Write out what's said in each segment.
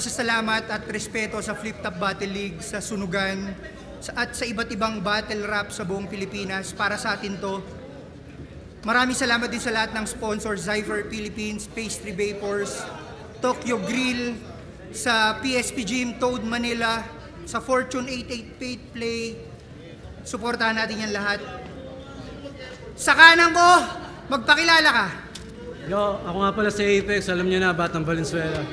pasasalamat at respeto sa Flip Top Battle League, sa Sunugan, at sa iba't ibang battle rap sa buong Pilipinas. Para sa atin to. Maraming salamat din sa lahat ng sponsors, Zypher Philippines, Pastry Vapors, Tokyo Grill, sa PSP Gym, Toad Manila, sa Fortune 88 Play. Suportahan natin yan lahat. Sa kanan ko, magpakilala ka. Yo, ako nga pala si Apex. Alam niyo na, Batang Valenzuela.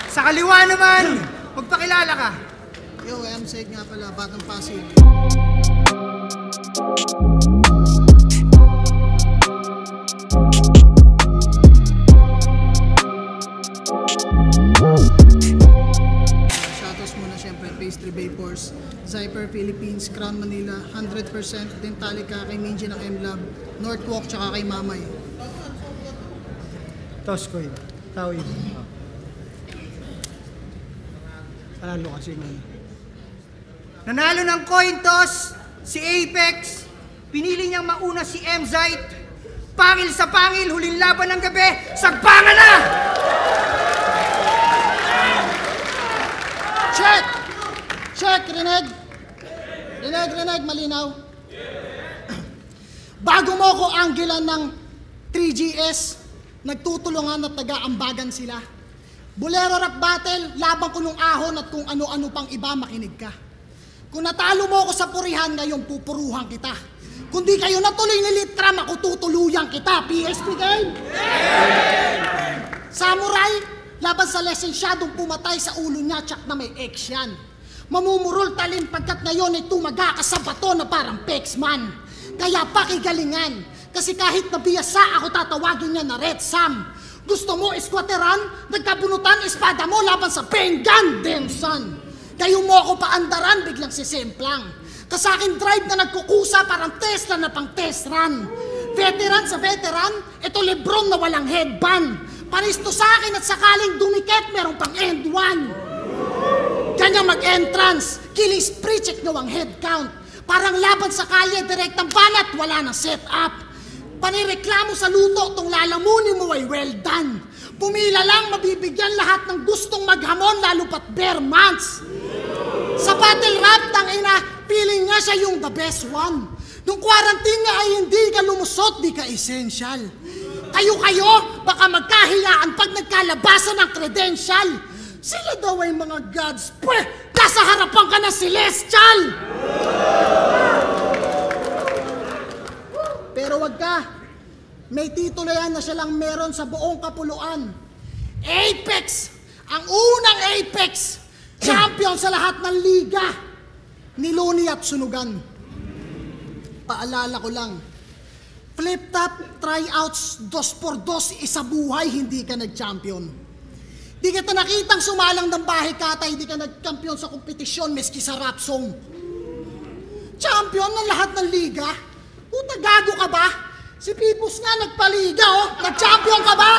Sa kaliwa naman, magpakilala ka. Yo, I'm Said nga pala, Batang Pasig. Shoutouts muna syempre, Pastry Vapors, Zypher Philippines, Crown Manila, 100%, Dentalika, kay Minji ng M-Lab, Northwalk, tsaka kay Mamay. Toskoy, Tawid. Panalo kasi ngayon. Nanalo ng coin toss si Apex. Pinili niyang mauna si M-Zite. Pangil sa pangil, huling laban ng gabi. Sagpangan na! Check! Check, Reneg! Reneg, malinaw. Bago mo ko anggilan ng 3GS, nagtutulungan at taga-ambagan sila. Bolero Rap Battle, laban ko nung ahon at kung ano-ano pang iba, makinig ka. Kung natalo mo ako sa purihan, ngayon pupuruhan kita. Kung di kayo natuloy ni Litram, ako tutuluyan kita. PSP game! Samurai, laban sa lesensyadong pumatay sa ulo niya, tsak na may X yan. Mamumurol talin pagkat ngayon ay tumaga ka sa bato na parang Pexman. Kaya pakigalingan, kasi kahit nabiyasa ako tatawagin niya na Red Sam. Gusto mo squatteran, nagkabunutan espada mo laban sa Pengan, Denson. Kayo mo ako paandaran, biglang sisemplang. Kasakin drive na nagkukusa, parang Tesla na pang test run. Veteran sa veteran, ito Lebron na walang headband. Paristo sa akin at sakaling dumikit, meron pang end one. Kanya mag-entrance, killing spree, check nyo ang head count. Parang laban sa kalye, direktang banat, wala na set up. Panireklamo sa luto, tong lalamunin mo ay well done. Pumila lang, mabibigyan lahat ng gustong maghamon, lalo pat bare months. Sa battle rap, tangina, feeling nga siya yung the best one. Nung quarantine nga ay hindi ka lumusot, di ka essential. Kayo, baka magkahiyaan pag nagkalabasan ng credential. Sila daw ay mga gods, pweh, nasa harapan ka na celestial. Pero wag ka, may titulo yan na siya lang meron sa buong kapuluan. Apex! Ang unang Apex! Champion sa lahat ng liga! Ni Luni at Sunugan. Paalala ko lang, Flip Top tryouts 2x2, isa buhay, hindi ka nag-champion. Di kita nakitang sumalang ng bahay katay, di ka nag-champion sa kompetisyon, meski sa rap song. Champion ng lahat ng liga? Puta, gago ka ba? Si Pipos nga nagpaliga, oh. Nag-champion ka ba?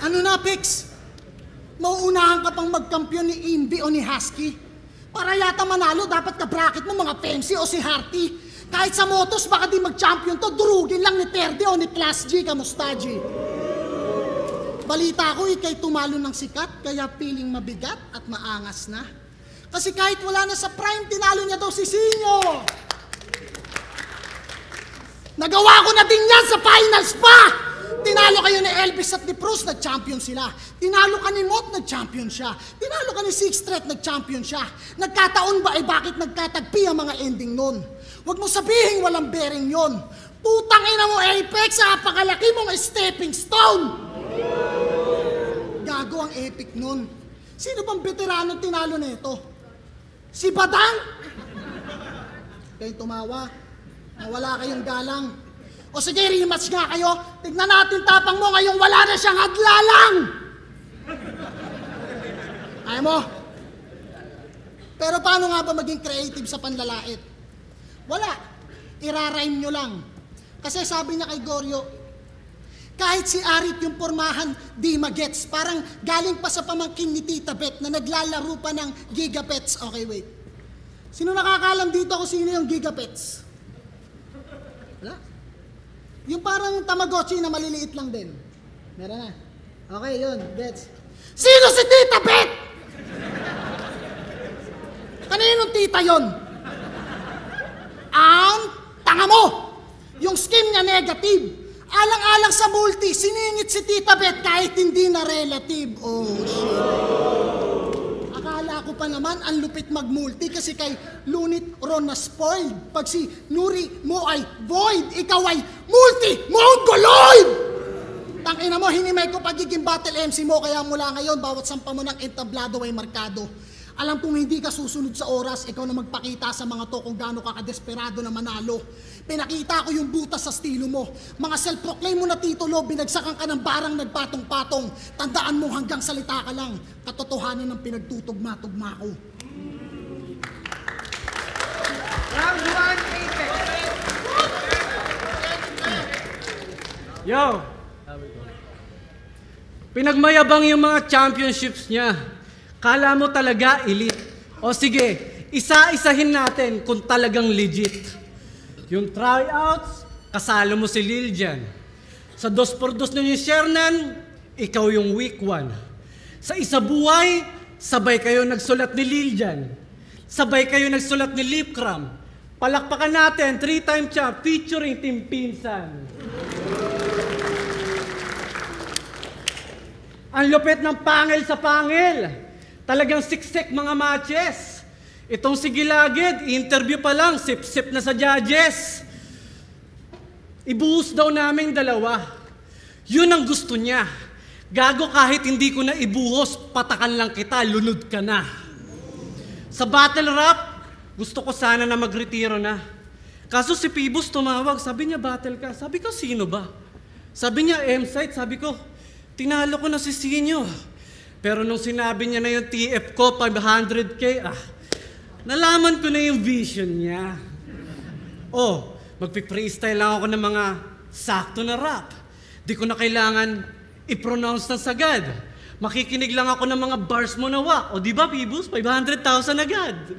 Ano na, Pix? Mauunahan ka pang magkampiyon ni Invi o ni Husky? Para yata manalo, dapat ka-bracket mo mga Pemsi o si Harty. Kahit sa motos, baka di mag-champion to, durugin lang ni Terde o ni Class G, kamusta G? Balita ko, ikay tumalo ng sikat, kaya feeling mabigat at maangas na. Kasi kahit wala na sa prime, tinalo niya daw si Sinyo. Nagawa ko na din yan sa finals pa! Tinalo kayo ni Elvis at ni Bruce, nag-champion sila. Tinalo ka ni Mot, nag-champion siya. Tinalo ka ni Six Threat, nag-champion siya. Nagkataon ba ay bakit nagkatagpi ang mga ending nun? Huwag mo sabihin walang bearing yon. Putang ina mo, Apex, napakalaki mong stepping stone! Gago ang epic nun. Sino bang veterano tinalo nito? Si Badang? Kayo tumawa. Nawala kayong galang. O sige, rematch nga kayo. Tignan natin tapang mo ngayong wala na siyang aglalang. Ayaw mo? Pero paano nga ba maging creative sa panlalait? Wala. Irarhyme nyo lang. Kasi sabi niya kay Goryo, Kahit si Arit yung pormahan, di magets. Parang galing pa sa pamangkin ni Tita Bet na naglalaro pa ng Gigapets. Okay, wait. Sino nakakaalam dito kung sino yung Gigapets? Wala? Yung parang Tamagotchi na maliliit lang din. Meron na. Okay, yun. Gets. Sino si Tita Bet? Kaninong tita yon? Ang tanga mo! Yung skin niya negative. Alang-alang sa multi, siningit si Tita Bet kahit hindi na relative. Oh, shit. Akala ko pa naman ang lupit mag-multi kasi kay Lunit Ron na spoiled. Pag si Nuri mo ay void, ikaw ay multi-mongoloid! Tangina mo, hinimay ko pagiging battle MC mo kaya mula ngayon, bawat sampa mo ng entablado ay markado. Alam kong hindi ka susunod sa oras, ikaw na magpakita sa mga to kung gaano ka kadesperado na manalo. Pinakita ko yung butas sa estilo mo. Mga self-proclaim mo na titulo, binagsakan ka ng barang nagpatong-patong. Tandaan mo hanggang salita ka lang, katotohanan ng pinagtutugma-tugma ko. Round 1, Apex. Yo! Pinagmayabang yung mga championships niya. Kala mo talaga elite. O sige, isa-isahin natin kung talagang legit. Yung tryouts, kasalo mo si Liljan. Sa 2x2 na yung Shernan, ikaw yung weak one. Sa isa buhay, sabay kayo nagsulat ni Liljan. Sabay kayo nagsulat ni Lipcram. Palakpakan natin, 3-time champ featuring Team Pinsan. Ang lupit ng pangil sa pangil. Talagang siksik mga matches. Itong si Gilagid, interview pa lang, sip-sip na sa judges. Ibuhos daw naming dalawa. Yun ang gusto niya. Gago kahit hindi ko na ibuhos, patakan lang kita, lunod ka na. Sa battle rap, gusto ko sana na magretiro na. Kaso si Pibos tumawag, sabi niya battle ka. Sabi ko, sino ba? Sabi niya, M-site, sabi ko, tinalo ko na si Sinyo. Pero nung sinabi niya na yung TF ko, 500K, nalaman ko na yung vision niya. Oh, magpi-freestyle lang ako ng mga sakto na rap. Di ko na kailangan i-pronounce na sagad. Makikinig lang ako ng mga bars mo na wak. O di ba, Pibus? 500,000 agad.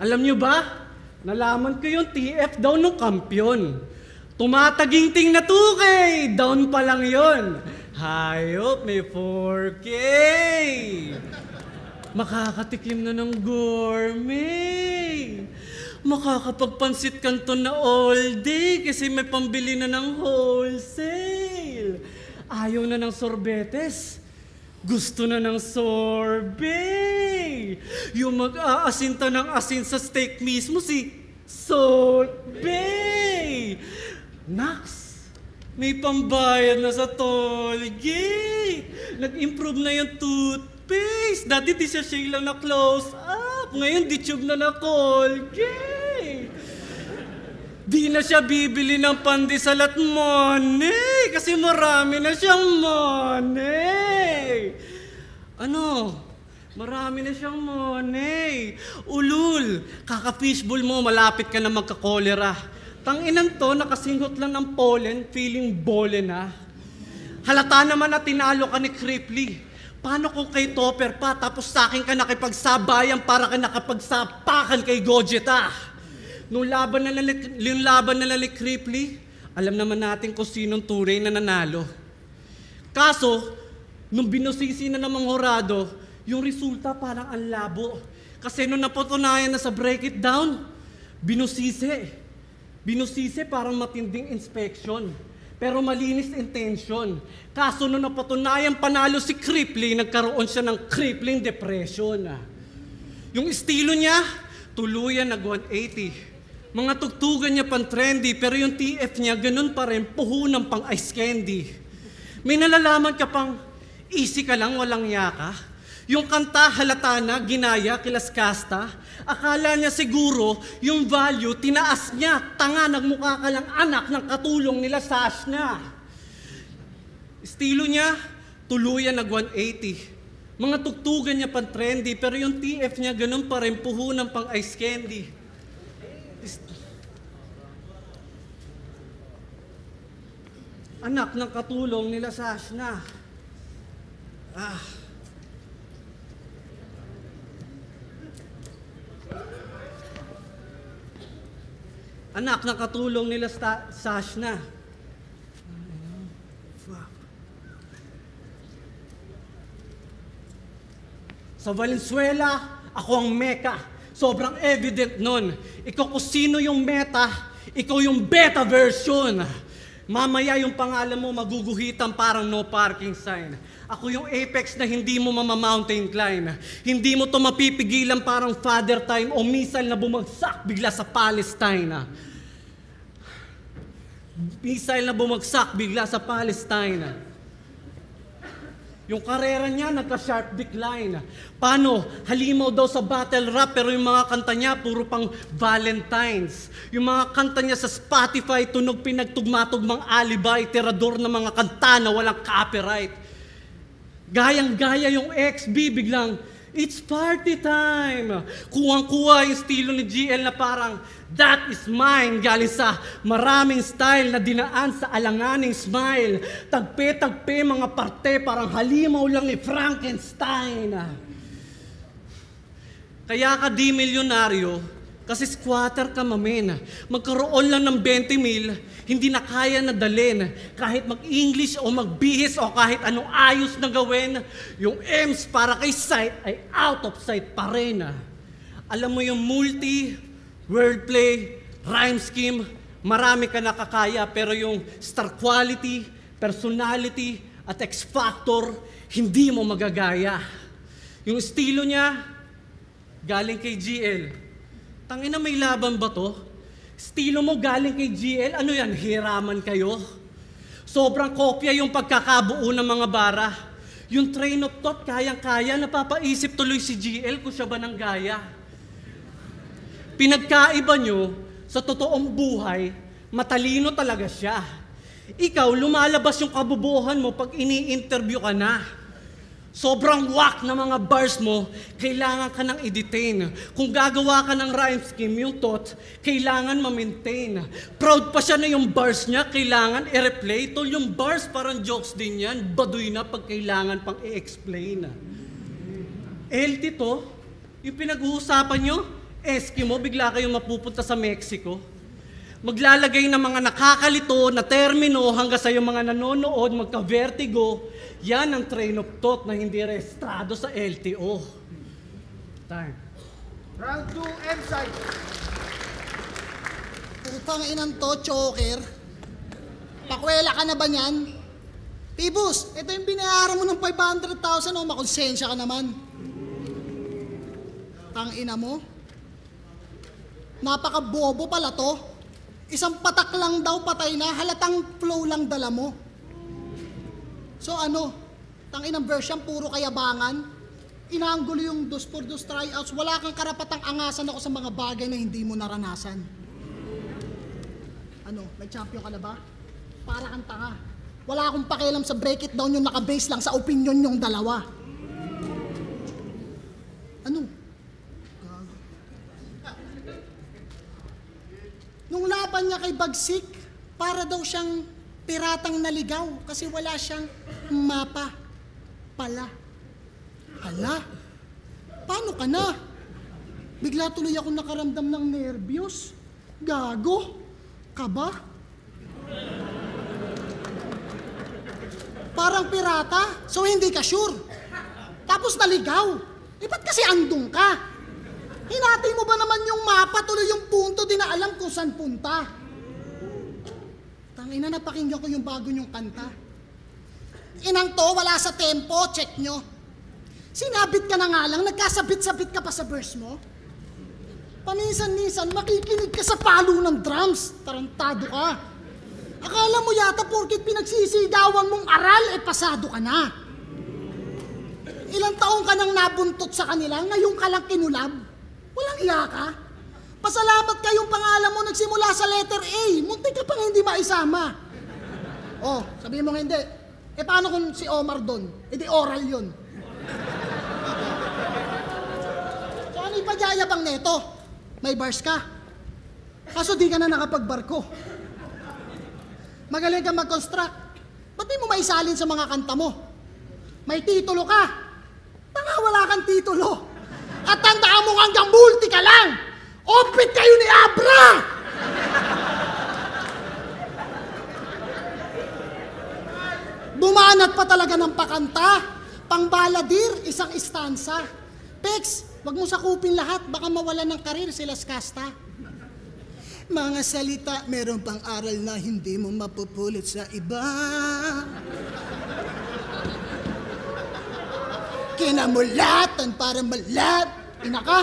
Alam niyo ba? Nalaman ko yung TF daw nung kampyon. Tumataginting na 2K, down pa lang yon. Hayop, may 4K! Makakatikim na ng gourmet! Makakapagpansit kanton na all day kasi may pambili na ng wholesale! Ayaw na ng sorbetes! Gusto na ng sorbet! Yung mag-aasinta ng asin sa steak mismo si sorbet! Nax! May pambayad na sa toll gate. Nag-improve na yung toothpaste. Dati di siya lang na close up. Ngayon di tube na Colgate. Di na siya bibili ng pandesal at money. Kasi marami na siyang money. Ano? Marami na siyang money. Ulul, kaka-fishbowl mo, malapit ka na magka-cholera. Tanginan to, nakasinghot lang ng pollen, feeling bole na. Halata naman na tinalo ka ni Cripply. Paano kung kay Topper pa, tapos sa akin ka nakipagsabayan para ka nakapagsapakan kay Gogeta? Nung laban na ni Cripply, alam naman natin kung sinong tunay na nanalo. Kaso, nung binusisi na ng mga horado, yung resulta parang ang labo. Kasi nung napatunayan na sa break it down, binusisi. Binusisi parang matinding inspection, pero malinis intention. Kaso nung napatunayan panalo si Cripply, nagkaroon siya ng crippling depression. Yung estilo niya, tuluyan nag-180. Mga tugtugan niya pang trendy, pero yung TF niya ganun pa rin, puhunan pang ice candy. May nalalaman ka pang easy ka lang, walang yaka. Yung kanta halata na, ginaya, kilas kasta. Akala niya siguro, yung value, tinaas niya. Tanga, nagmukha ka lang anak ng katulong nila Sash na. Estilo niya, tuluyan nag-180. Mga tugtugan niya pang trendy, pero yung TF niya ganun pa rin, puhunan pang ice candy. Anak ng katulong nila Sashna. Anak ng katulong nila Sashna. Sa Valenzuela, ako ang meka. Sobrang evident nun. Ikaw kung sino yung meta, ikaw yung beta version. Mamaya yung pangalan mo maguguhitan parang no parking sign. Ako yung apex na hindi mo mama-mountain climb. Hindi mo to mapipigilan parang father time o missile na bumagsak bigla sa Palestine. Missile na bumagsak bigla sa Palestine. Yung karera niya nagka-sharp decline. Paano? Halimaw daw sa battle rap pero yung mga kanta niya puro pang Valentines. Yung mga kanta niya sa Spotify tunog pinagtugma-tugmang alibay, tirador na mga kanta na walang copyright. Gayang-gaya yung XB biglang, it's party time! Kuwang-kuwa yung estilo ni GL na parang, that is mine! Galing sa maraming style na dinaan sa alanganing smile. Tagpe-tagpe mga parte, parang halimaw lang ni Frankenstein. Kaya ka di milyonaryo, kasi squatter ka mamen. Magkaroon lang ng 20 mil, hindi na kaya na dalhin. Kahit mag-English o magbihis o kahit anong ayos na gawin, yung M's para kay sight ay out of sight pa rin. Alam mo yung multi, wordplay, rhyme scheme, marami ka nakakaya pero yung star quality, personality, at X-factor, hindi mo magagaya. Yung estilo niya, galing kay GL. Tangina, may laban ba to? Estilo mo galing kay GL, ano yan, hiraman kayo? Sobrang kopya yung pagkakabuo ng mga bara. Yung train of thought, kayang-kaya, napapaisip tuloy si GL kung siya ba ng gaya. Pinagkaiba nyo, sa totoong buhay, matalino talaga siya. Ikaw, lumalabas yung kabubuhan mo pag ini-interview ka na. Sobrang whack na mga bars mo, kailangan ka nang i-detain. Kung gagawa ka ng rhyme scheme, yung thought, kailangan ma-maintain. Proud pa siya na yung bars niya, kailangan i-replay. Tol, yung bars parang jokes din yan, baduy na pag kailangan pang i-explain. LT to, yung pinag-uusapan nyo, Eskimo, bigla kayong mapupunta sa Mexico. Maglalagay ng mga nakakalito na termino hanggang sa yung mga nanonood, magka-vertigo. Yan ang train of thought na hindi rehistrado sa LTO. Time. Round 2, M-side. Putang inang to, choker. Pakwela ka na ba niyan? Pibus, ito yung binayaran mo ng 500,000 o makonsensya ka naman. Tang ina mo. Napaka-bobo pala to. Isang patak lang daw patay na, halatang flow lang dala mo. So ano, tanginang version, puro kayabangan. Inaanggulo yung 2x2 tryouts, wala kang karapatang angasan ako sa mga bagay na hindi mo naranasan. Ano, nag-champion ka na ba? Para kang tanga. Wala akong pakialam sa break it down yung nakabase lang sa opinion yung dalawa. Ano? Nung laban niya kay Bagsik, para daw siyang piratang naligaw kasi wala siyang mapa pala. Hala, paano ka na? Bigla tuloy ako nakaramdam ng nervyos. Gago? Kaba? Parang pirata, so hindi ka sure. Tapos naligaw. Eh, ba't kasi andong ka? Hinati mo ba naman yung mapa, tuloy yung punto, di na alam kung saan punta? Tangina, napakinggan ko yung bago nyong kanta. Inang to, wala sa tempo, check nyo. Sinabit ka na nga lang, nagkasabit-sabit ka pa sa verse mo. Paminsan-minsan, makikinig ka sa palo ng drums. Tarantado ka. Akala mo yata porkit pinagsisigawan mong aral, eh pasado ka na. Ilang taong ka nang nabuntot sa kanila, ngayon ka lang kinulab. Walang iya ka. Pasalamat kayong pangalan mo nagsimula sa letter A. Muntik ka pang hindi maisama. Oh, sabihin mo nga hindi. Eh paano kung si Omar doon? Eh di oral yun. So ano ipagyayabang neto? May bars ka. Kaso di ka na nakapagbarko. Magaling ka mag-construct. Ba't di mo maisalin sa mga kanta mo? May titulo ka. Tanga, wala kang titulo. At tandaan mo hanggang multi ka lang. Opit kayo ni Abra! Bumanat pa talaga ng pakanta. Pangbaladir, isang istansa. Pex, wag mo sakupin lahat. Baka mawalan ng karir sila Skasta. Mga salita, meron pang aral na hindi mo mapupulit sa iba. Kinamulatan para malat. Inaka,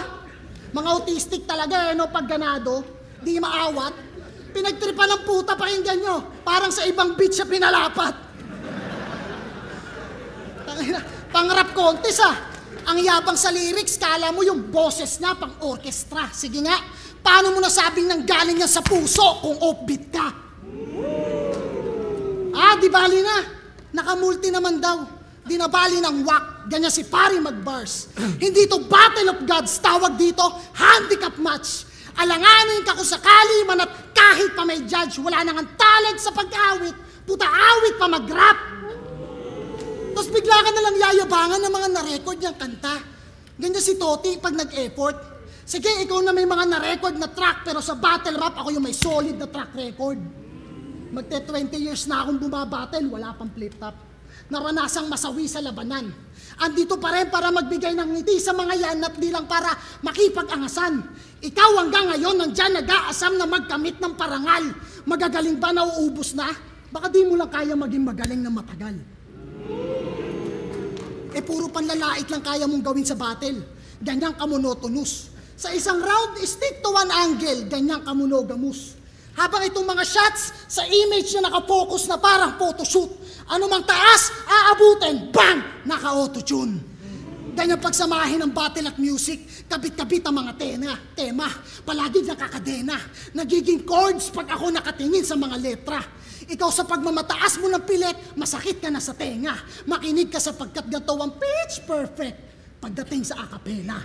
mga autistic talaga no, pag ganado, di maawat. Pinagtripan ng puta pakinggan nyo. Parang sa ibang beach siya pinalapat. Pang-rap contest Ang yabang sa lyrics, kala mo yung boses niya pang orchestra. Sige nga, paano mo nasabing nang galing yan sa puso kung offbeat ka? Di bali na. Nakamulti naman daw. Di na bali ng wak. Ganyan si Pari Magbars. Hindi to Battle of Gods. Tawag dito, handicap match. Alanganin ka kung sakali man at kahit pa may judge, wala nang talent sa pag-awit. Puta awit pa mag-rap. Tapos bigla ka nalang yayabangan ng mga na-record niyang kanta. Ganyan si Toti pag nag-effort. Sige, ikaw na may mga na-record na track, pero sa battle rap, ako yung may solid na track record. Magte 20 years na akong bumabattle, wala pang flip-top. Naranasang masawi sa labanan. Andito pa rin para magbigay ng ngiti sa mga yan at di lang para makipag-angasan. Ikaw hanggang ngayon nandyan nag-aasam na magkamit ng parangal. Magagaling ba na uubos na? Baka di mo lang kaya maging magaling na matagal. Puro panlalait lang kaya mong gawin sa battle. Ganyan ka monotonous. Sa isang round, stick to one angle. Ganyan ka monogamous. Habang itong mga shots, sa image na nakafocus na parang photoshoot. Ano mang taas, aabutin, bang! Naka-auto-tune. Ganyan pagsamahin ng battle at music, kabit-kabit ang mga tema. Palagi nakakadena. Nagiging chords pag ako nakatingin sa mga letra. Ikaw sa pagmamataas mo ng pilit, masakit ka na sa tenga. Makinig ka sapagkat ganito ang pitch perfect pagdating sa acapella.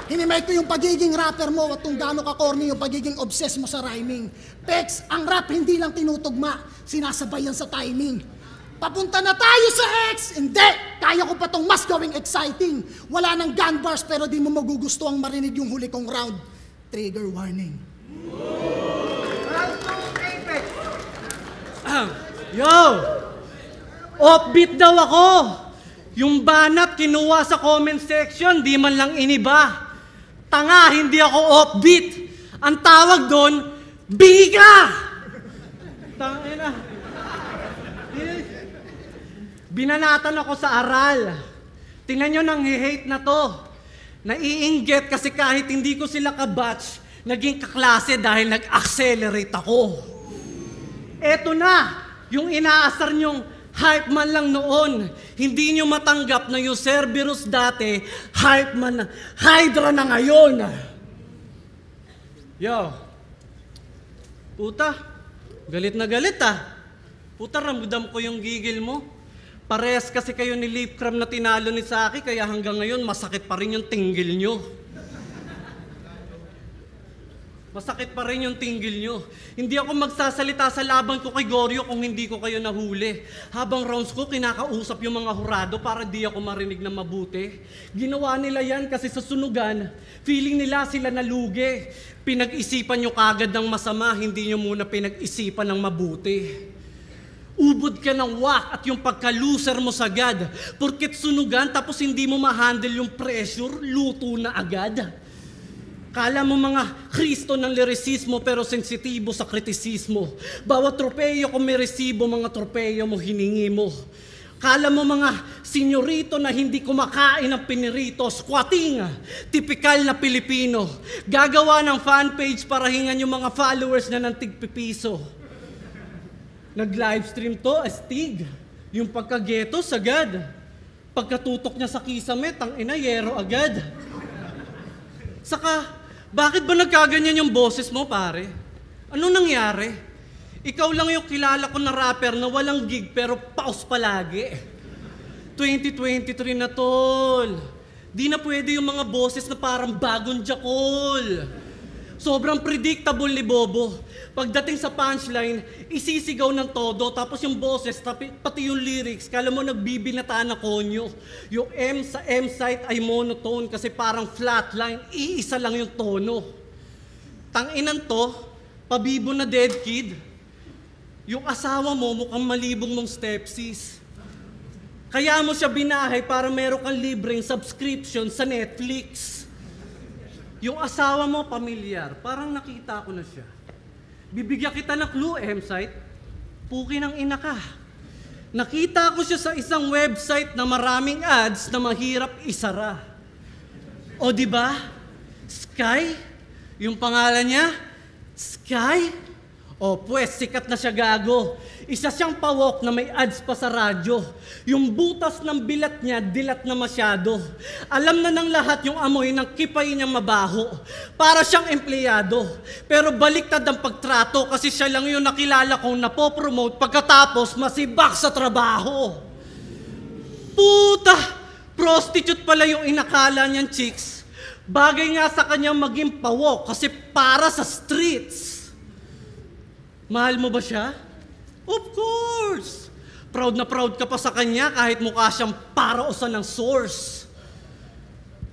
Hinimay ko yung pagiging rapper mo at kung gaano ka-corny yung pagiging obsessed mo sa rhyming. Pex, ang rap hindi lang tinutugma, sinasabay yan sa timing. Papunta na tayo sa X! Hindi! Kaya ko pa tong mas gawing exciting. Wala nang gun bars pero di mo magugustuhang marinig yung huli kong round. Trigger warning. Yo! Offbeat daw ako! Yung banat kinuha sa comment section, di man lang iniba. Tanga, hindi ako offbeat. Ang tawag doon, biga! Tangina. Binanatan ako sa aral. Tingnan nyo nang hate na to. Naiinggit kasi kahit hindi ko sila kabatch, naging kaklase dahil nag-accelerate ako. Eto na, yung inaasar nyong hype man lang noon. Hindi nyo matanggap na yung Cerberus dati, hype man na, Hydra na ngayon. Yo, puta, galit na galit Puta, ramdam ko yung gigil mo. Parehas kasi kayo ni Lipcram na tinalo ni Saki, kaya hanggang ngayon masakit pa rin yung tinggil nyo. Masakit pa rin yung tinggil nyo. Hindi ako magsasalita sa laban ko kay Goryo kung hindi ko kayo nahuli. Habang rounds ko, kinakausap yung mga hurado para di ako marinig na mabuti. Ginawa nila yan kasi sa sunugan, feeling nila sila nalugi. Pinag-isipan nyo kagad ng masama, hindi nyo muna pinag-isipan ng mabuti. Ubod ka ng wak at yung pagka-loser mo sagad. Porket sunugan tapos hindi mo ma-handle yung pressure, luto na agad. Kala mo mga Kristo ng lirisismo pero sensitibo sa kritisismo. Bawat tropeyo kung may resibo, mga tropeyo mo hiningi mo. Kala mo mga senyorito na hindi kumakain ng pinirito, squatting, tipikal na Pilipino. Gagawa ng fan page para hingan yung mga followers na ng tigpipiso. Nag-livestream to, astig. Yung pagkageto, sagad. Pagkatutok niya sa kisame, tangina, yero agad. Saka, bakit ba nagkaganyan yung boses mo, pare? Anong nangyari? Ikaw lang yung kilala ko na rapper na walang gig pero paus palagi. 2023 na, tol. Di na pwede yung mga boses na parang bagong jakol. Sobrang predictable ni Bobo. Pagdating sa punchline, isisigaw ng todo, tapos yung boses, pati yung lyrics, kala mo nagbibinataan na konyo. Yung M sa M site ay monotone kasi parang flatline, iisa lang yung tono. Tanginan to, pabibo na dead kid. Yung asawa mo mukhang malibong mong stepsis. Kaya mo siya binahay para meron kang libreng subscription sa Netflix. Yung asawa mo pamilyar, parang nakita ko na siya. Bibigyan kita ng clue, M-site. Puki ng ina ka. Nakita ko siya sa isang website na maraming ads na mahirap isara. O di ba? Sky? Yung pangalan niya? Sky? O pues, sikat na siya gago. Isa siyang pawok na may ads pa sa radyo. Yung butas ng bilat niya, dilat na masyado. Alam na ng lahat yung amoy ng kipay niyang mabaho. Para siyang empleyado. Pero baliktad ang pagtrato kasi siya lang yung nakilala kong napopromote pagkatapos masibak sa trabaho. Puta! Prostitute pala yung inakala niyang chicks. Bagay nga sa kanyang maging pawok kasi para sa streets. Mahal mo ba siya? Of course! Proud na proud ka pa sa kanya kahit mukha siyang parausan ng source.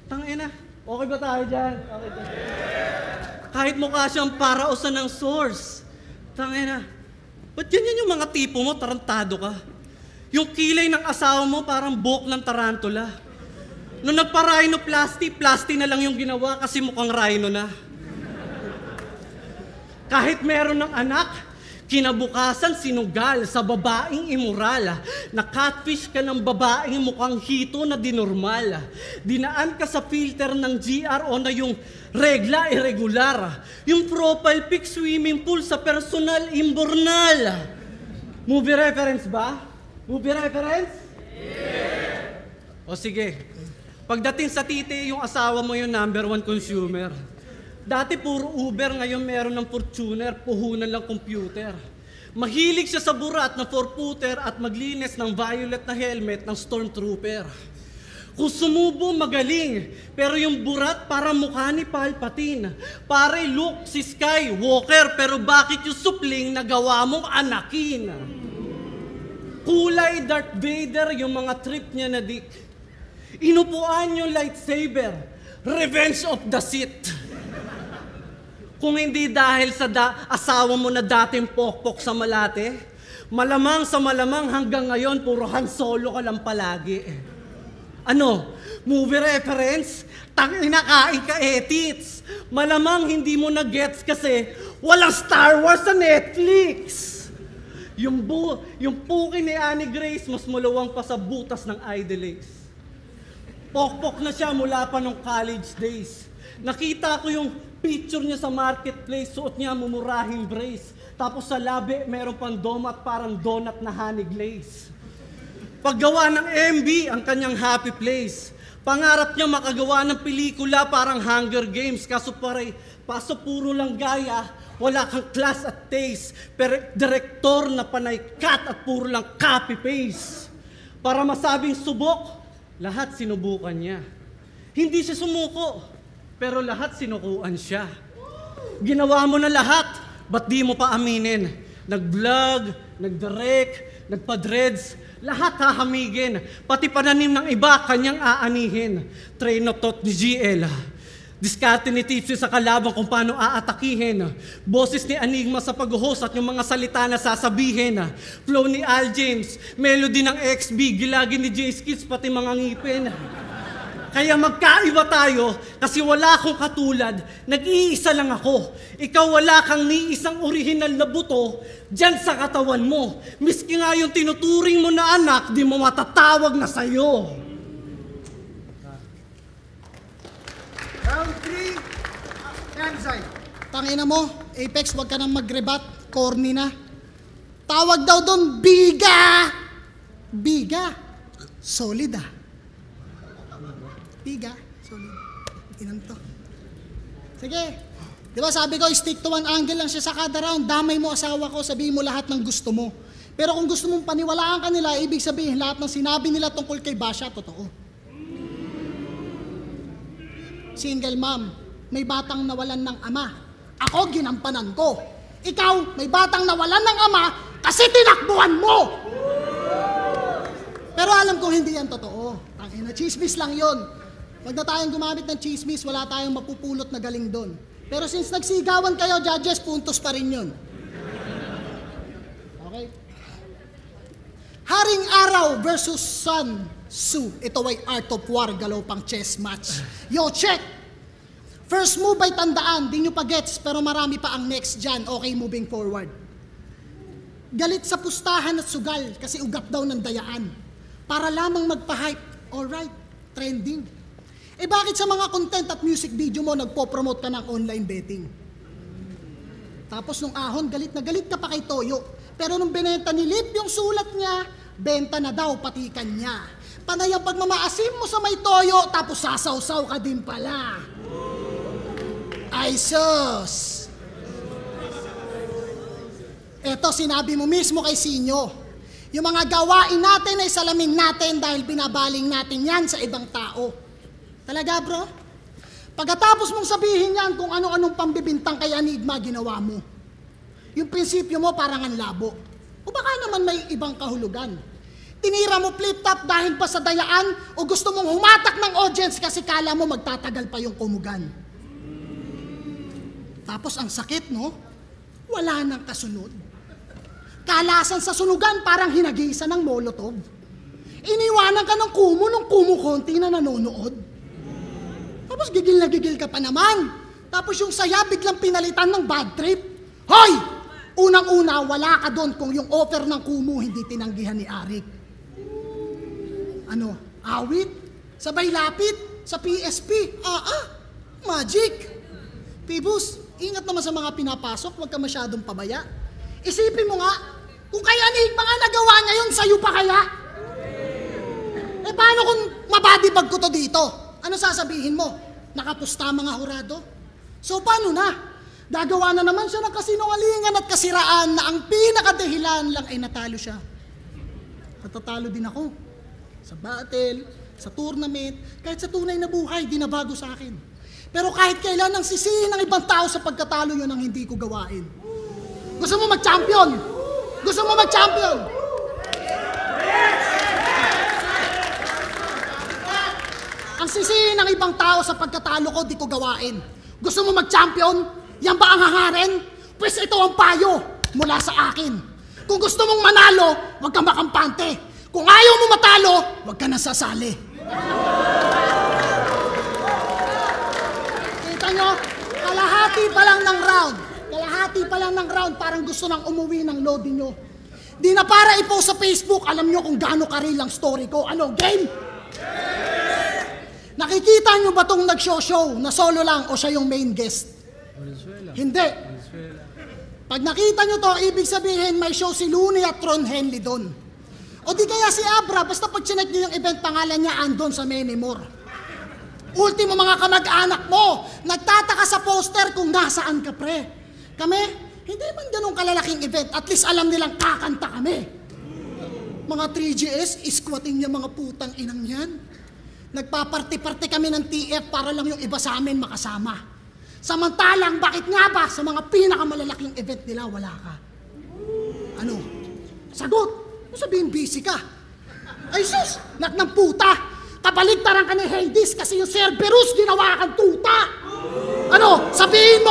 Tangina, okay ba tayo dyan? Okay dyan. Kahit mukha siyang parausan ng source. Tangina, ba't ganyan yung mga tipo mo, tarantado ka? Yung kilay ng asawa mo parang buhok ng tarantula. Nung nagpa-rhinoplasty, plasty na lang yung ginawa kasi mukhang rhino na. Kahit meron ng anak, kinabukasan sinugal sa babaeng immoral. Na-catfish ka ng babaeng mukhang hito na dinormal. Dinaan ka sa filter ng GR o na yung regla irregular. Yung profile pic swimming pool sa personal imbornal. Movie reference ba? Movie reference? Yeah! O sige. Pagdating sa titi, yung asawa mo yung #1 consumer. Dati puro Uber, ngayon meron ng Fortuner, puhunan lang computer. Mahilig siya sa burat na 4-footer at maglinis ng violet na helmet ng Stormtrooper. Kung sumubo, magaling, pero yung burat para mukha ni Palpatine. Pare look si Skywalker, pero bakit yung supling na gawa mong Anakin? Kulay Darth Vader yung mga trip niya na dik. Inupuan yung lightsaber, Revenge of the Sith. Kung hindi dahil sa asawa mo na dating pokpok sa Malate, malamang sa malamang hanggang ngayon puro Han Solo ka lang palagi. Ano? Movie reference? Tangina kain ka etits. Malamang hindi mo na gets kasi walang Star Wars sa Netflix. Yung puki ni Annie Grace mas maluwang pa sa butas ng Idolace. Pokpok na siya mula pa nung college days. Nakita ko yung picture niya sa marketplace, suot niya mumurahing brace. Tapos sa labi, meron pang domat parang donut na honey glaze. Paggawa ng MB, ang kanyang happy place. Pangarap niya makagawa ng pelikula parang Hunger Games. Kaso puro lang gaya, wala kang class at taste. Pero direktor na panay cut at puro lang copy-paste. Para masabing subok, lahat sinubukan niya. Hindi siya sumuko. Pero lahat sinukuan siya. Ginawa mo na lahat, ba't di mo pa aminin? Nag-vlog, nag-direct, nagpa-dreads, lahat hahamigin. Pati pananim ng iba, kanyang aanihin. Train of thought ni GL. Diskarte ni Tipsy sa kalaban kung paano aatakihin. Boses ni Enigma sa pag-host at yung mga salita na sasabihin. Flow ni Al James, melody ng XB, gilagin ni J-Skits, pati mga ngipin. Kaya magkaiba tayo kasi wala akong katulad, nag-iisa lang ako. Ikaw wala kang ni isang orihinal na buto dyan sa katawan mo. Miski nga yung tinuturing mo na anak, di mo matatawag na sa'yo. Round 3, M-site. Tangina mo, Apex, wag ka nang mag-rebat. Corny na. Tawag daw doon, biga! Biga. Solid ah. Biga. Solid. Inan to. Sige. Di ba sabi ko, stick to one angle lang siya sa kada round. Damay mo asawa ko, sabihin mo lahat ng gusto mo. Pero kung gusto mong paniwalaan ka nila, ibig sabihin lahat ng sinabi nila tungkol kay Basha, totoo. Single mom, may batang nawalan ng ama. Ako ginampanan ko. Ikaw, may batang nawalan ng ama kasi tinakbuhan mo. Pero alam ko hindi yan totoo. Tangina, chismis lang yon. Huwag na tayong gumamit ng chismis, wala tayong mapupulot na galing doon. Pero since nagsigawan kayo, judges, puntos pa rin yun. Okay? Haring Araw versus Sun Tzu. Ito ay Art of War, galaw pang chess match. Yo, check! First move ay tandaan, di nyo pa gets, pero marami pa ang next dyan. Okay, moving forward. Galit sa pustahan at sugal kasi ugat daw ng dayaan. Para lamang magpa-hype. Alright, trending. Eh bakit sa mga content at music video mo nagpo-promote ka ng online betting? Tapos nung ahon, galit na galit ka pa kay Toyo. Pero nung binenta ni Lip yung sulat niya, benta na daw pati kanya. Panay ang pagmamaasim mo sa may Toyo, tapos sasaw-saw ka din pala. Ay sus! Eto, sinabi mo mismo kay Sinyo. Yung mga gawain natin ay salamin natin dahil binabaling natin yan sa ibang tao. Talaga bro? Pagkatapos mong sabihin yan kung ano-anong pambibintang kay Enigma ginawa mo. Yung prinsipyo mo parang ang labo. O baka naman may ibang kahulugan. Tinira mo flip-top dahil pa sa dayaan o gusto mong humatak ng audience kasi kala mo magtatagal pa yung kumugan. Tapos ang sakit, no? Wala nang kasunod. Kalasan sa sunugan parang hinagisa ng molotov. Iniwanan ka ng kumo nung kumukonti na nanonood. Tapos gigil na gigil ka pa naman. Tapos yung saya biglang pinalitan ng bad trip. Hoy! Unang-una, wala ka doon kung yung offer ng kumo hindi tinanggihan ni Arik. Ano? Awit? Sabay lapit? Sa PSP? Magic! Pibus, ingat naman sa mga pinapasok, huwag ka masyadong pabaya. Isipin mo nga, kung kay Enigma nga nagawa niya yun, sa'yo pa kaya? Eh paano kung mabadibag ko to dito? Ano sasabihin mo? Nakapusta mga hurado? So paano na? Gagawa na naman siya ng kasinungalingan at kasiraan na ang pinakadahilan lang ay natalo siya. Natatalo din ako. Sa battle, sa tournament, kahit sa tunay na buhay, di na bago sa akin. Pero kahit kailan ang sisihin ng ibang tao sa pagkatalo yun ang hindi ko gawain. Gusto mo mag-champion? Gusto mo mag-champion? Ang sisihin ng ibang tao sa pagkatalo ko, di ko gawain. Gusto mo mag-champion? Yan ba ang hangarin? Pues ito ang payo mula sa akin. Kung gusto mong manalo, huwag kang makampante. Kung ayaw mo matalo, huwag ka nasasali. Kita nyo? Kalahati pa lang ng round. Kalahati pa lang ng round, parang gusto nang umuwi ng load nyo. Di na para i-post sa Facebook, alam nyo kung gaano karil ang story ko. Ano, game? Nakikita nyo ba tong nag-show na solo lang o siya yung main guest? Hindi. Pag nakita nyo to, ibig sabihin may show si Looney at Ron Henley doon. O di kaya si Abra, basta pag chinek nyo yung event, pangalan niya andon sa many more. Ultimo mga kamag-anak mo, nagtataka sa poster kung nasaan ka pre. Kami, hindi man ganun kalalaking event, at least alam nilang kakanta kami. Mga 3GS, squatting niya mga putang inang yan. Nagpaparty-party kami ng TF para lang yung iba sa amin makasama. Samantalang, bakit nga ba sa mga pinakamalalaking event nila wala ka? Ano? Sagot! Sabihin busy ka. Ay sus! Nak ng puta! Kabaligtaran ka ni Hades kasi yung Cerberus ginawa kang tuta! Ano? Sabihin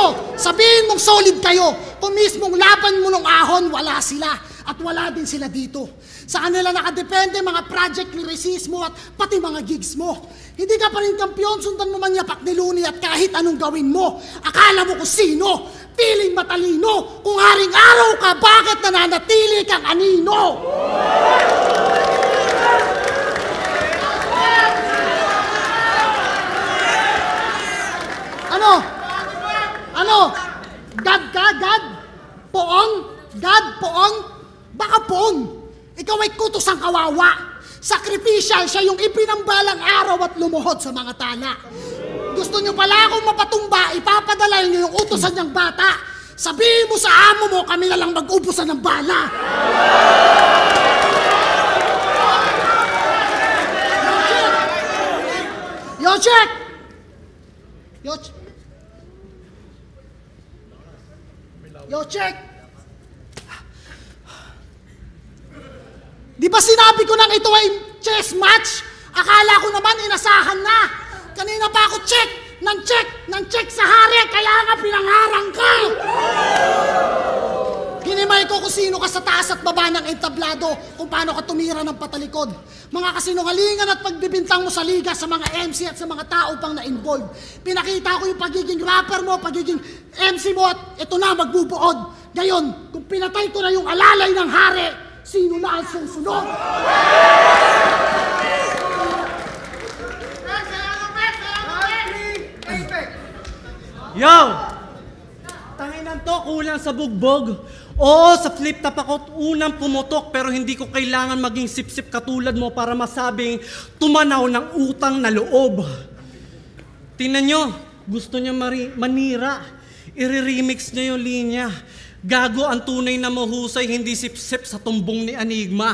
mong solid kayo. Kung mismong laban mo nung ahon, wala sila. At wala din sila dito. Sa kanila nakadepende mga project lyrics mo at pati mga gigs mo. Hindi ka pa rin kampiyon, sundan mo man yapak ni Looney at kahit anong gawin mo. Akala mo kung sino, piling matalino. Kung haring araw ka, bakit nananatili kang anino? Ano? God ka? God? Poon? God? Poon? Baka poon. Ikaw ay kutos ang kawawa. Sakripisyal siya yung ipinambalang araw at lumuhod sa mga tala. Gusto niyo pala akong mapatumba, ipapadala niyo yung utosan niyang bata. Sabihin mo sa amo mo, kami na lang mag-ubusan ng bala. Yo, check! Yo, check! Di ba sinabi ko nang ito ay chess match? Akala ko naman inasahan na. Kanina pa ako check sa hari, kaya nga pinangharang ka. Hinimay ko kung sino ka sa taas at baba ng entablado, kung paano ka tumira ng patalikod. Mga kasinungalingan at pagbibintang mo sa liga sa mga MC at sa mga tao pang na-involve. Pinakita ko yung pagiging rapper mo, pagiging MC mo, at ito na magbubuod. Ngayon, kung pinatay ko na yung alalay ng hari, sino na ang susunod? Yo! Tanginan to, kulang sa bugbog. Oo, sa flip top ako unang pumutok pero hindi ko kailangan maging sip-sip katulad mo para masabing tumanaw ng utang na loob. Tingnan nyo, gusto niya manira. I-remix niya yung linya. Gago ang tunay na mahusay, hindi sip-sip sa tumbong ni Enigma.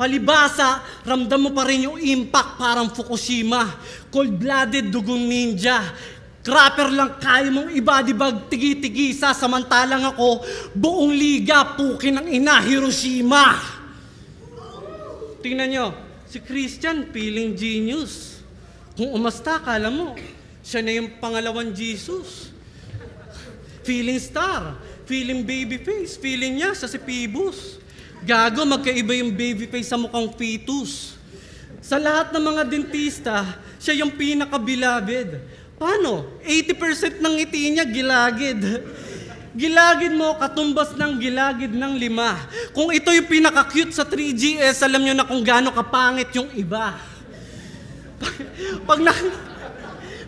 Palibasa, ramdam mo pa rin yung impact parang Fukushima. Cold-blooded, dugong ninja. Crapper lang kaya mong ibadibag tigi-tigisa, samantalang ako buong liga, pukin ng ina, Hiroshima. Tingnan nyo, si Christian feeling genius. Kung umasta, kala mo, siya na yung pangalawang Jesus. Feeling star, feeling babyface, feeling niya siya si Phoebus. Gago, magkaiba yung babyface sa mukhang fetus. Sa lahat ng mga dentista, siya yung pinaka-beloved. Paano? 80% ng ngiti niya gilagid. Gilagid mo katumbas ng gilagid ng 5. Kung ito yung pinaka-cute sa 3GS, alam nyo na kung gaano kapangit yung iba.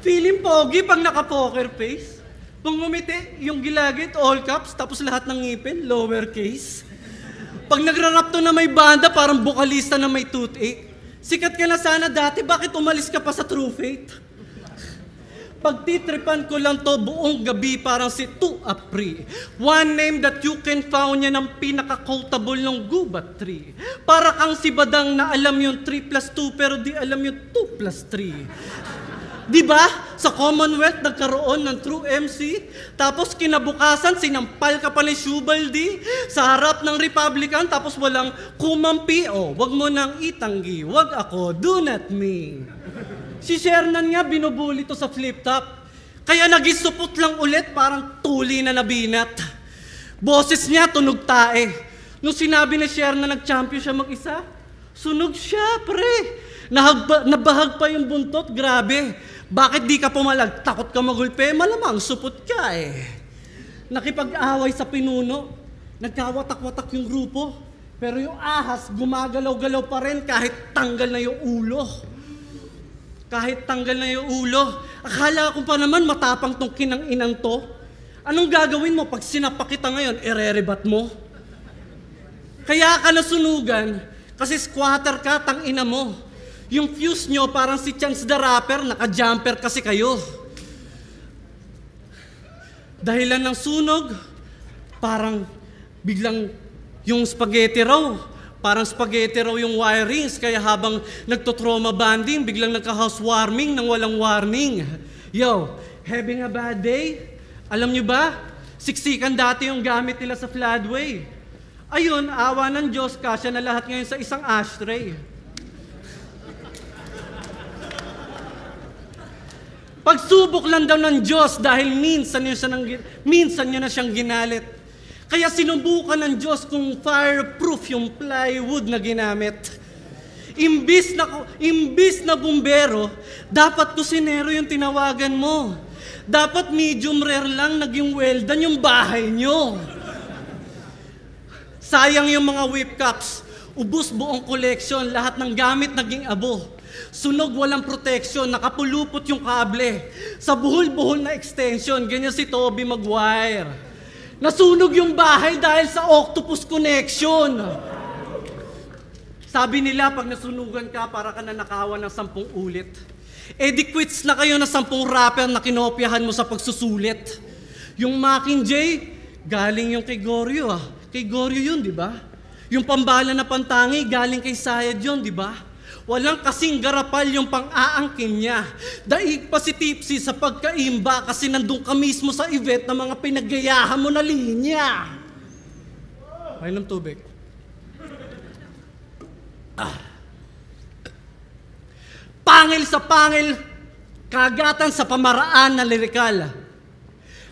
Feeling pogi pag naka-poker face. Pag ngumiti, yung gilagid, all caps, tapos lahat ng ngipin, lowercase. Pag nagra-rap to na may banda, parang bokalista na may toothache. Sikat ka na sana dati, bakit umalis ka pa sa True Faith? Pagtitripan ko lang to buong gabi parang si Tu Apri. One name that you can found niya ng pinaka-quotable ng gubat tree. Para kang si Badang na alam yung 3+2 pero di alam yung 2+3. Diba? Sa Commonwealth nagkaroon ng true MC, tapos kinabukasan sinampal ka pa ni Shubaldi sa harap ng Republican, tapos walang kumampi. Oh, wag mo nang itanggi, wag ako, do not me. Si Shernan nga binubuli to sa flip top. Kaya nagisupot lang ulit parang tuli na nabinat. Boses niya tunog tae. Nung sinabi ni Shernan nag-champion siya mag-isa, sunog siya pre. Nabahag pa yung buntot, grabe. Bakit di ka pumalag? Takot ka magulpe? Malamang supot ka eh. Nakipag-away sa pinuno. Nagkawatak-watak yung grupo. Pero yung ahas gumagalaw-galaw pa rin kahit tanggal na yung ulo. Kahit tanggal na yung ulo, akala ko pa naman matapang tong kinang-inang to. Anong gagawin mo pag sinapak kita ngayon, irerebat mo? Kaya ka nasunugan, kasi squatter ka, tang-ina mo. Yung fuse nyo parang si Chance the Rapper, naka-jumper kasi kayo. Dahilan ng sunog, parang biglang yung spaghetti raw. Parang spaghetti raw yung wirings, kaya habang nagtotrauma banding, biglang nagka-housewarming nang walang warning. Yo, having a bad day? Alam nyo ba, siksikan dati yung gamit nila sa floodway. Ayun, awa ng Diyos, kasya na lahat ngayon sa isang ashtray. Pagsubok lang daw ng Diyos dahil minsan nyo na siyang ginalit. Kaya sinubukan ng Diyos kung fireproof yung plywood na ginamit. Imbis na bumbero, dapat kusinero yung tinawagan mo. Dapat medium rare lang naging well done yung bahay nyo. Sayang yung mga whip cups. Ubus buong collection, lahat ng gamit naging abo. Sunog walang protection, nakapulupot yung kable. Sa buhol-buhol na extension, ganyan si Toby Maguire. Nasunog yung bahay dahil sa octopus connection. Sabi nila, pag nasunugan ka, para ka na nakawan ng 10 ulit. Eh di quits na kayo na 10 rapper na kinopyahan mo sa pagsusulit. Yung Mockingjay, galing yung kay Goryo. Kay Goryo yun, di ba? Yung Pambala na Pantangi, galing kay Sayad yun, di ba? Walang kasing garapal yung pang-aangkin niya. Daig pa si Tipsy sa pagkaimba kasi nandun ka mismo sa event ng mga pinaggayahan mo na linya. Ay ng tubig. Pangil sa pangil, kagatan sa pamaraan na lirikal.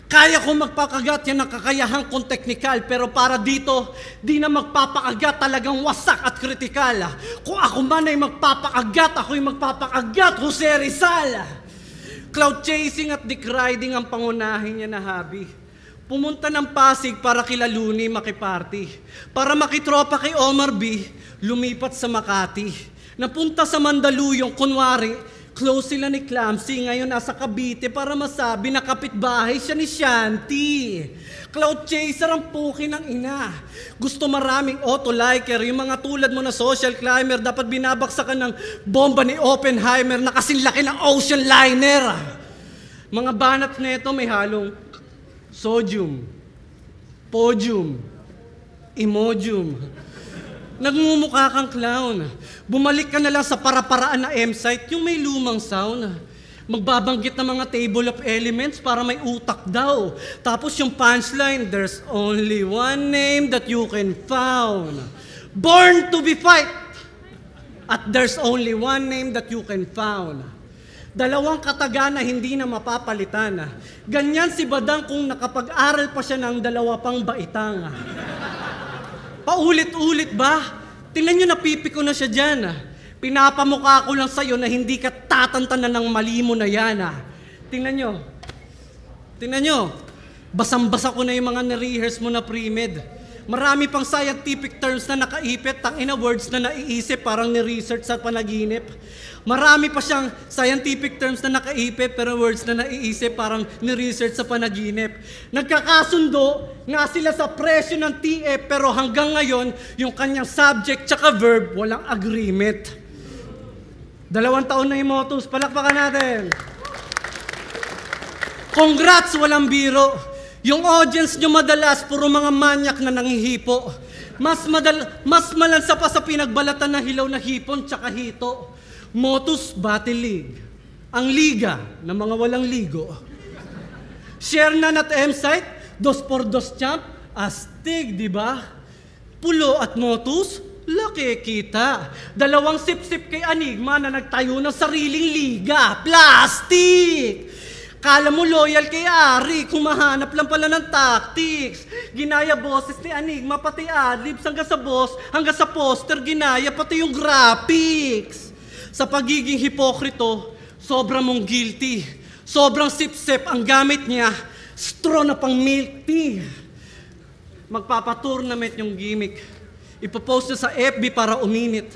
Kaya kong magpakagat yan ng kakayahang kong teknikal, pero para dito, di na magpapakagat, talagang wasak at kritikal. Kung ako man ay magpapakagat, ako'y magpapakagat, Jose Rizal. Cloud chasing at dick riding ang pangunahin niya na hobby. Pumunta ng Pasig para kila Luni makiparty. Para makitropa kay Omar B, lumipat sa Makati. Napunta sa Mandaluyong, kunwari, close sila ni Clamsy, ngayon nasa Cavite para masabi na kapitbahay siya ni Shanti. Cloud chaser ang puki ng ina. Gusto maraming auto-liker, yung mga tulad mo na social climber, dapat binabaksakan ng bomba ni Oppenheimer na kasing laki ng ocean liner. Mga banat neto may halong sodium, podium, emodium. Nagmumukha kang clown. Bumalik ka na lang sa para-paraan na M-site, yung may lumang sound. Magbabanggit ng mga table of elements para may utak daw. Tapos yung punchline, there's only one name that you can found. Born to be fight. At there's only one name that you can found. Dalawang kataga na hindi na mapapalitan. Ganyan si Badang kung nakapag-aral pa siya ng dalawa pang baitang. Paulit-ulit ba? Tingnan nyo, napipiko na siya dyan. Pinapamukha ko lang sa'yo na hindi ka tatantanan ng mali mo na yan. Tingnan nyo. Tingnan nyo. Basang-basa ko na yung mga na-rehearse mo na pre-med. Marami pang scientific terms na nakaipit, tangina words na naiisip, parang ni-research sa panaginip. Marami pa siyang scientific terms na nakaipit, pero words na naiisip, parang ni-research sa panaginip. Nagkakasundo nga sila sa presyo ng TF, pero hanggang ngayon, yung kanyang subject tsaka verb, walang agreement. 2 taon na yung Motus, palakpakan natin. Congrats, walang biro. Yung audience nyo madalas, puro mga manyak na nanghihipo. Mas malansa pa sa pinagbalatan ng hilaw na hipon tsaka hito. Motus Battle League. Ang liga ng mga walang ligo. Share na at M-site, 2x2 champ, astig, di ba? Pulo at Motus, laki kita. 2 sip-sip kay Enigma na nagtayo ng sariling liga. Plastic! Kala mo loyal kay Ari, kumahanap lang pala ng tactics. Ginaya boses ni Enigma, pati adlibs hanggang sa boss, hanggang sa poster, ginaya pati yung graphics. Sa pagiging hipokrito, sobrang mong guilty. Sobrang sip-sip ang gamit niya, straw na pang milk tea. Magpapatournament yung gimmick. Ipopost niya sa FB para uminit.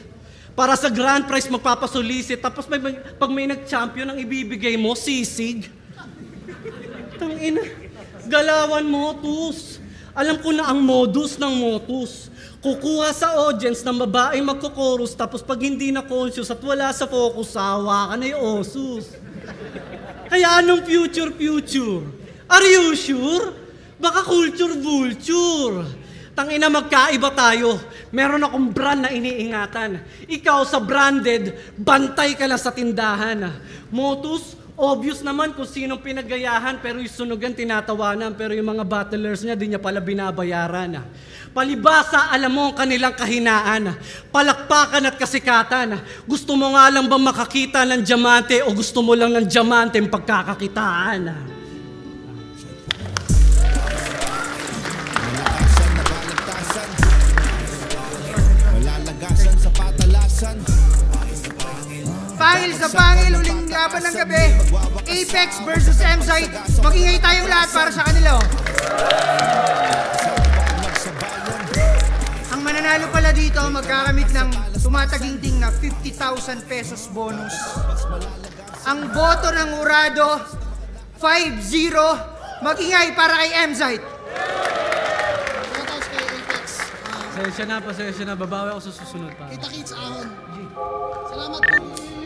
Para sa grand prize magpapasulisit, tapos pag may nag-champion ang ibibigay mo, sisig. Tangina, galawan Motus. Alam ko na ang modus ng Motus. Kukuha sa audience ng babaeng magko-chorus, tapos pag hindi na conscious at wala sa focus, sawa ka na yung osus. Kaya anong future? Are you sure? Baka culture vulture. Tangina, magkaiba tayo. Meron akong brand na iniingatan. Ikaw sa branded, bantay ka lang sa tindahan. Motus, obvious naman kung sinong pinagayahan, pero yung sunugan tinatawanan, pero yung mga battlers niya, di niya pala binabayaran. Palibasa, alam mo ang kanilang kahinaan. Palakpakan at kasikatan. Gusto mo nga lang ba makakita ng diamante o gusto mo lang ng diamante ang pagkakakitaan? Pangil sa pangil, uling laban ng gabi. Apex versus M-site. Mag-ingay tayong lahat para sa kanila. Ang mananalo pala dito, magkakamit ng tumataginting na 50,000 pesos bonus. Ang boto ng Urado, 5-0. Mag-ingay para kay M-site. Shoutouts kay Apex. Pasensya na. Babawi ako sa susunod pa. Kita-kits ahon. Salamat po.